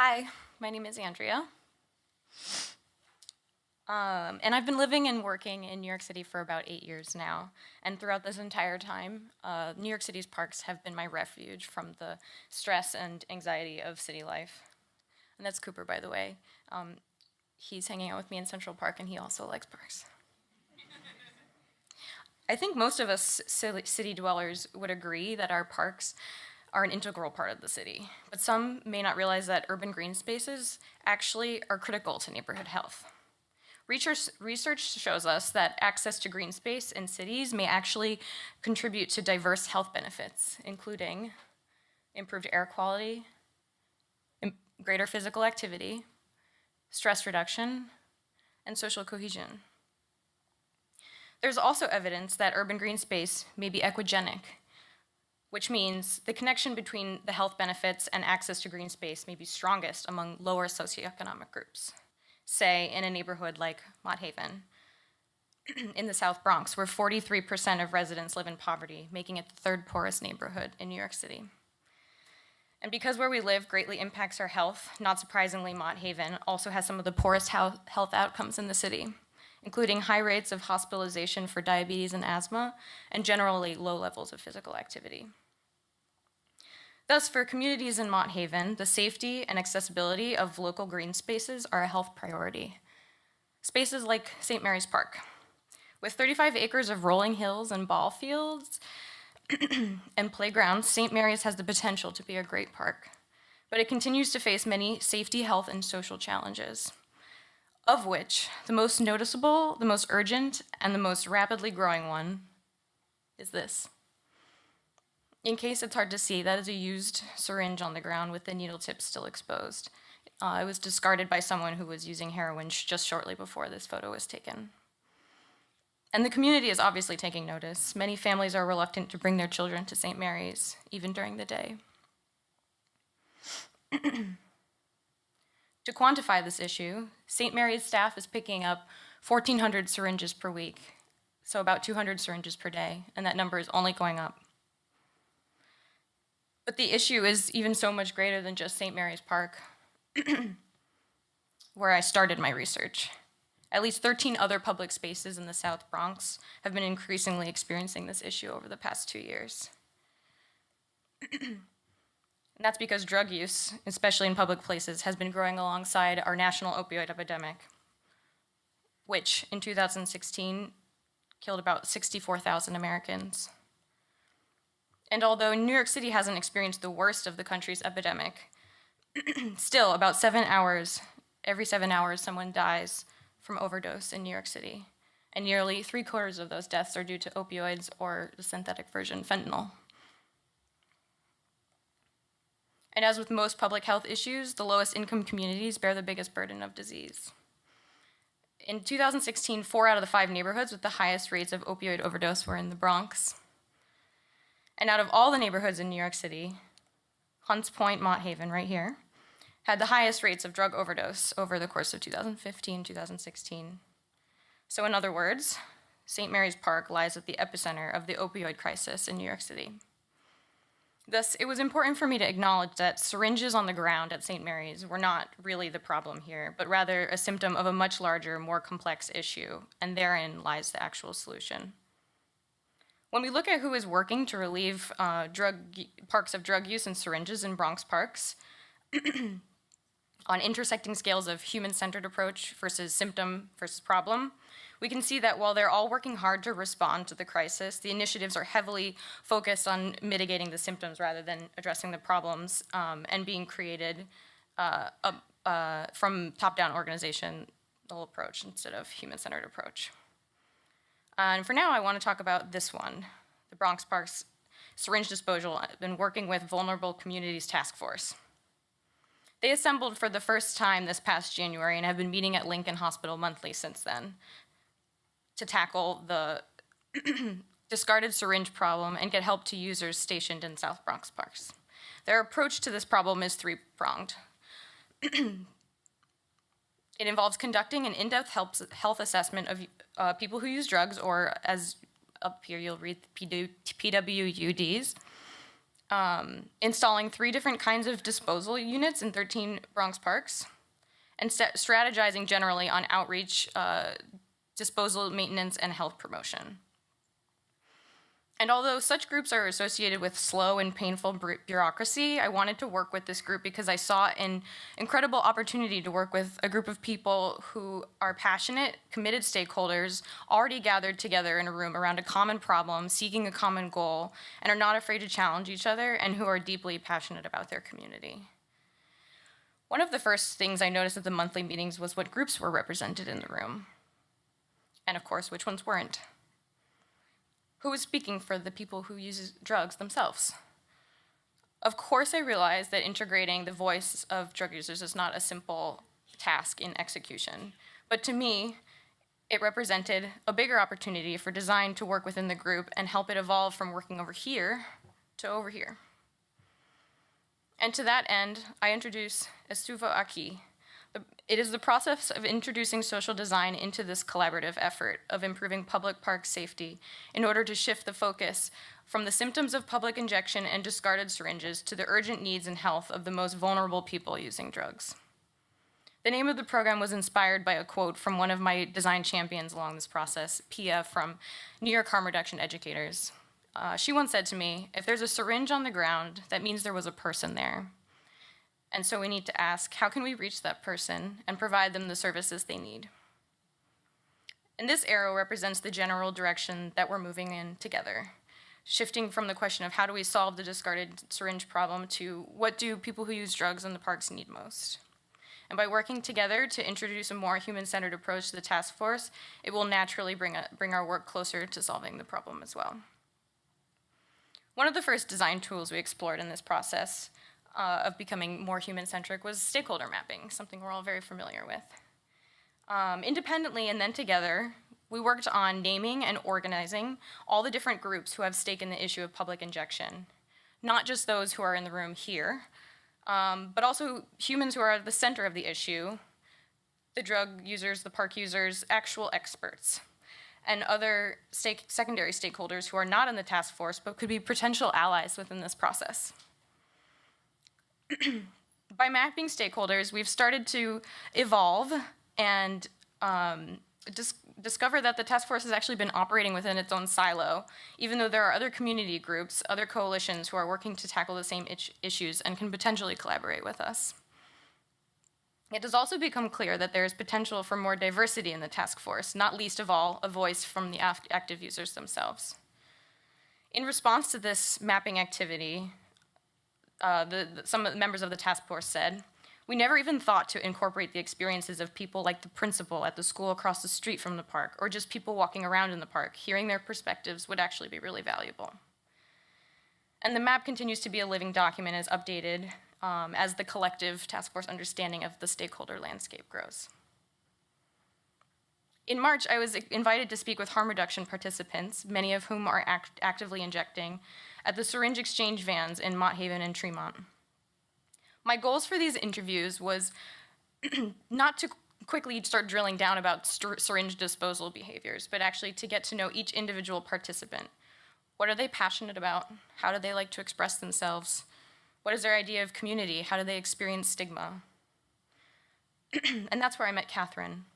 Hi, my name is Andrea. And I've been living and working in New York City for about 8 years now. And throughout this entire time, New York City's parks have been my refuge from the stress and anxiety of city life. And that's Cooper, by the way. He's hanging out with me in Central Park, and he also likes parks. I think most of us city dwellers would agree that our parks are an integral part of the city, but some may not realize that urban green spaces actually are critical to neighborhood health. Research shows us that access to green space in cities may actually contribute to diverse health benefits, including improved air quality, greater physical activity, stress reduction, and social cohesion. There's also evidence that urban green space may be ecogenic, which means the connection between the health benefits and access to green space may be strongest among lower socioeconomic groups. Say, in a neighborhood like Mott Haven, in the South Bronx, where 43% of residents live in poverty, making it the third poorest neighborhood in New York City. And because where we live greatly impacts our health, not surprisingly, Mott Haven also has some of the poorest health outcomes in the city, including high rates of hospitalization for diabetes and asthma, and generally low levels of physical activity. Thus, for communities in Mott Haven, the safety and accessibility of local green spaces are a health priority. Spaces like St. Mary's Park, with 35 acres of rolling hills and ball fields and playgrounds, St. Mary's has the potential to be a great park, but it continues to face many safety, health, and social challenges, of which the most noticeable, the most urgent, and the most rapidly growing one is this. In case it's hard to see, that is a used syringe on the ground with the needle tip still exposed. It was discarded by someone who was using heroin just shortly before this photo was taken. And the community is obviously taking notice. Many families are reluctant to bring their children to St. Mary's, even during the day. To quantify this issue, St. Mary's staff is picking up 1,400 syringes per week, so about 200 syringes per day, and that number is only going up. But the issue is even so much greater than just St. Mary's Park, where I started my research. At least 13 other public spaces in the South Bronx have been increasingly experiencing this issue over the past 2 years. And that's because drug use, especially in public places, has been growing alongside our national opioid epidemic, which in 2016 killed about 64,000 Americans. And although New York City hasn't experienced the worst of the country's epidemic, still about every 7 hours, someone dies from overdose in New York City. And nearly 3/4 of those deaths are due to opioids or the synthetic version, fentanyl. And as with most public health issues, the lowest income communities bear the biggest burden of disease. In 2016, 4 out of the 5 neighborhoods with the highest rates of opioid overdose were in the Bronx. And out of all the neighborhoods in New York City, Hunts Point, Mott Haven, right here, had the highest rates of drug overdose over the course of 2015, 2016. So in other words, St. Mary's Park lies at the epicenter of the opioid crisis in New York City. Thus, it was important for me to acknowledge that syringes on the ground at St. Mary's were not really the problem here, but rather a symptom of a much larger, more complex issue, and therein lies the actual solution. When we look at who is working to relieve parks of drug use and syringes in Bronx parks, on intersecting scales of human-centered approach versus symptom versus problem, we can see that while they're all working hard to respond to the crisis, the initiatives are heavily focused on mitigating the symptoms rather than addressing the problems, and being created from top-down organizational approach instead of human-centered approach. And for now, I want to talk about this one, the Bronx Parks Syringe Disposal. I've been working with Vulnerable Communities Task Force. They assembled for the first time this past January and have been meeting at Lincoln Hospital monthly since then to tackle the discarded syringe problem and get help to users stationed in South Bronx parks. Their approach to this problem is three-pronged. It involves conducting an in-depth health assessment of people who use drugs, or as up here you'll read PWUDs, installing 3 different kinds of disposal units in 13 Bronx parks, and strategizing generally on outreach, disposal maintenance, and health promotion. And although such groups are associated with slow and painful bureaucracy, I wanted to work with this group because I saw an incredible opportunity to work with a group of people who are passionate, committed stakeholders, already gathered together in a room around a common problem, seeking a common goal, and are not afraid to challenge each other, and who are deeply passionate about their community. One of the first things I noticed at the monthly meetings was what groups were represented in the room, and of course, which ones weren't. Who was speaking for the people who use drugs themselves? Of course, I realized that integrating the voice of drug users is not a simple task in execution, but to me, it represented a bigger opportunity for design to work within the group and help it evolve from working over here to over here. And to that end, I introduce Estuvo, Aquí. It is the process of introducing social design into this collaborative effort of improving public park safety in order to shift the focus from the symptoms of public injection and discarded syringes to the urgent needs and health of the most vulnerable people using drugs. The name of the program was inspired by a quote from one of my design champions along this process, Pia from New York Harm Reduction Educators. She once said to me, "If there's a syringe on the ground, that means there was a person there. And so we need to ask, how can we reach that person and provide them the services they need?" And this arrow represents the general direction that we're moving in together, shifting from the question of how do we solve the discarded syringe problem to what do people who use drugs in the parks need most? And by working together to introduce a more human-centered approach to the task force, it will naturally bring our work closer to solving the problem as well. One of the first design tools we explored in this process of becoming more human-centric was stakeholder mapping, something we're all very familiar with. Independently and then together, we worked on naming and organizing all the different groups who have stake in the issue of public injection, not just those who are in the room here, but also humans who are at the center of the issue, the drug users, the park users, actual experts, and other secondary stakeholders who are not in the task force but could be potential allies within this process. By mapping stakeholders, we've started to evolve and discover that the task force has actually been operating within its own silo, even though there are other community groups, other coalitions who are working to tackle the same issues and can potentially collaborate with us. It has also become clear that there is potential for more diversity in the task force, not least of all, a voice from the active users themselves. In response to this mapping activity, some of the members of the task force said, "We never even thought to incorporate the experiences of people like the principal at the school across the street from the park, or just people walking around in the park. Hearing their perspectives would actually be really valuable." And the map continues to be a living document as updated as the collective task force understanding of the stakeholder landscape grows. In March, I was invited to speak with harm reduction participants, many of whom are actively injecting, at the syringe exchange vans in Mott Haven and Tremont. My goals for these interviews was not to quickly start drilling down about syringe disposal behaviors, but actually to get to know each individual participant. What are they passionate about? How do they like to express themselves? What is their idea of community? How do they experience stigma? And that's where I met Catherine,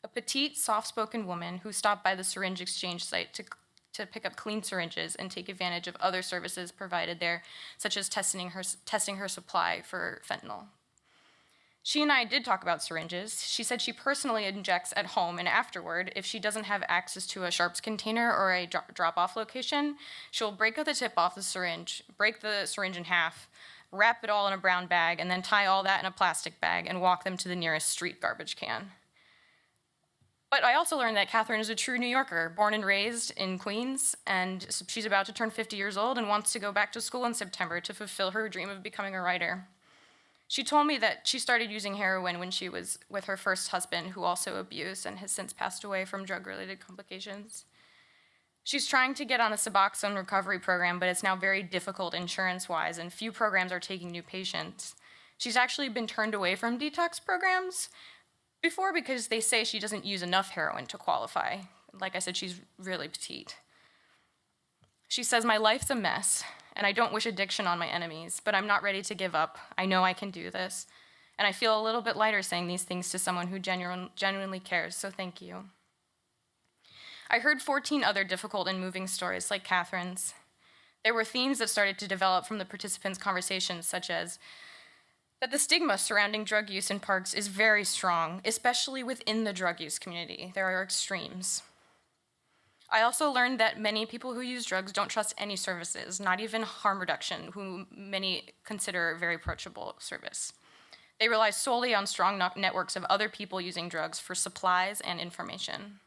a petite, soft-spoken woman who stopped by the syringe exchange site to pick up clean syringes and take advantage of other services provided there, such as testing her supply for fentanyl. She and I did talk about syringes. She said she personally injects at home, and afterward, if she doesn't have access to a sharps container or a drop-off location, she'll break the tip off the syringe, break the syringe in half, wrap it all in a brown bag, and then tie all that in a plastic bag and walk them to the nearest street garbage can. But I also learned that Catherine is a true New Yorker, born and raised in Queens, and she's about to turn 50 years old and wants to go back to school in September to fulfill her dream of becoming a writer. She told me that she started using heroin when she was with her first husband, who also abused and has since passed away from drug-related complications. She's trying to get on a Suboxone recovery program, but it's now very difficult insurance-wise, and few programs are taking new patients. She's actually been turned away from detox programs before because they say she doesn't use enough heroin to qualify. Like I said, she's really petite. She says, "My life's a mess, and I don't wish addiction on my enemies, but I'm not ready to give up. I know I can do this. And I feel a little bit lighter saying these things to someone who genuinely cares, so thank you. I heard 14 other difficult and moving stories like Catherine's. There were themes that started to develop from the participants' conversations, such as that the stigma surrounding drug use in parks is very strong, especially within the drug use community. There are extremes. I also learned that many people who use drugs don't trust any services, not even harm reduction, who many consider a very approachable service. They rely solely on strong networks of other people using drugs for supplies and information.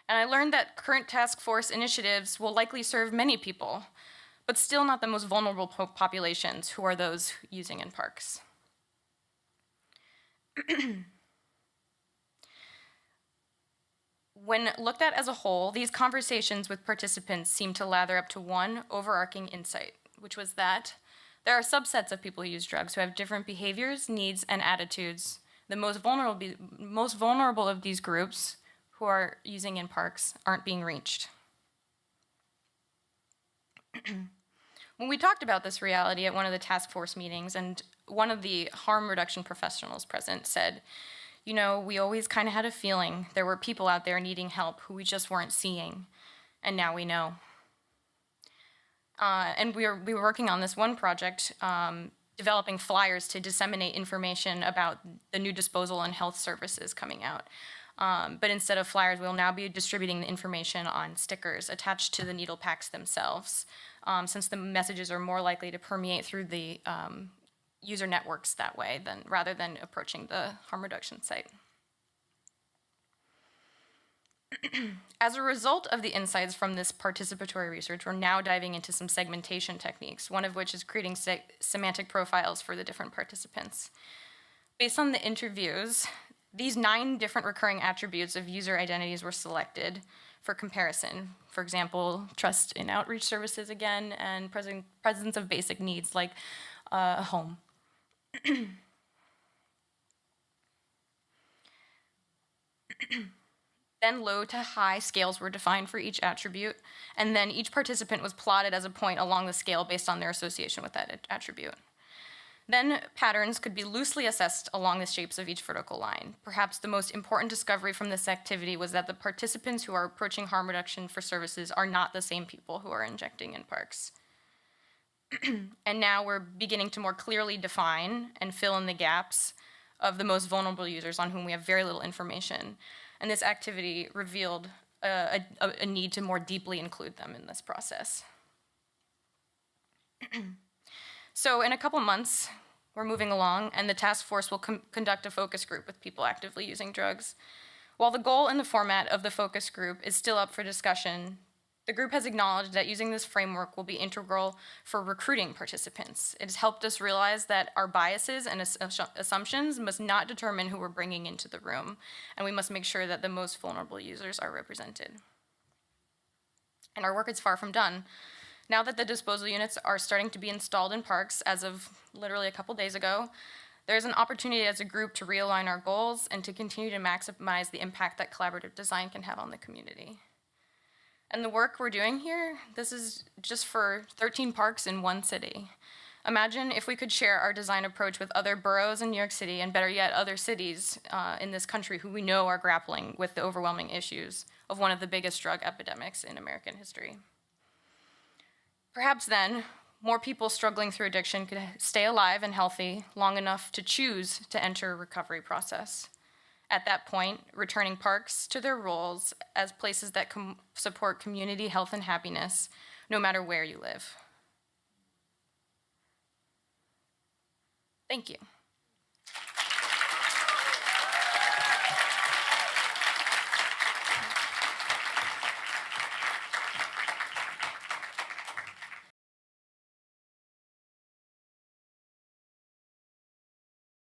And I learned that current task force initiatives will likely serve many people, but still not the most vulnerable populations, who are those using in parks. When looked at as a whole, these conversations with participants seem to lather up to one overarching insight, which was that there are subsets of people who use drugs who have different behaviors, needs, and attitudes. The most vulnerable of these groups who are using in parks aren't being reached. When we talked about this reality at one of the task force meetings, and one of the harm reduction professionals present said, you know, we always kind of had a feeling there were people out there needing help who we just weren't seeing, and now we know. And we were working on this one project, developing flyers to disseminate information about the new disposal and health services coming out. But instead of flyers, we'll now be distributing the information on stickers attached to the needle packs themselves, since the messages are more likely to permeate through the user networks that way, rather than approaching the harm reduction site. As a result of the insights from this participatory research, we're now diving into some segmentation techniques, one of which is creating semantic profiles for the different participants. Based on the interviews, these 9 different recurring attributes of user identities were selected for comparison. For example, trust in outreach services again, and presence of basic needs like a home. Then low to high scales were defined for each attribute, and then each participant was plotted as a point along the scale based on their association with that attribute. Then patterns could be loosely assessed along the shapes of each vertical line. Perhaps the most important discovery from this activity was that the participants who are approaching harm reduction for services are not the same people who are injecting in parks. And now we're beginning to more clearly define and fill in the gaps of the most vulnerable users on whom we have very little information. And this activity revealed a need to more deeply include them in this process. So in a couple months, we're moving along, and the task force will conduct a focus group with people actively using drugs. While the goal and the format of the focus group is still up for discussion, the group has acknowledged that using this framework will be integral for recruiting participants. It has helped us realize that our biases and assumptions must not determine who we're bringing into the room, and we must make sure that the most vulnerable users are represented. And our work is far from done. Now that the disposal units are starting to be installed in parks as of literally a couple days ago, there's an opportunity as a group to realign our goals and to continue to maximize the impact that collaborative design can have on the community. And the work we're doing here, this is just for 13 parks in one city. Imagine if we could share our design approach with other boroughs in New York City, and better yet, other cities in this country who we know are grappling with the overwhelming issues of one of the biggest drug epidemics in American history. Perhaps then, more people struggling through addiction could stay alive and healthy long enough to choose to enter a recovery process. At that point, returning parks to their roles as places that support community health and happiness, no matter where you live. Thank you.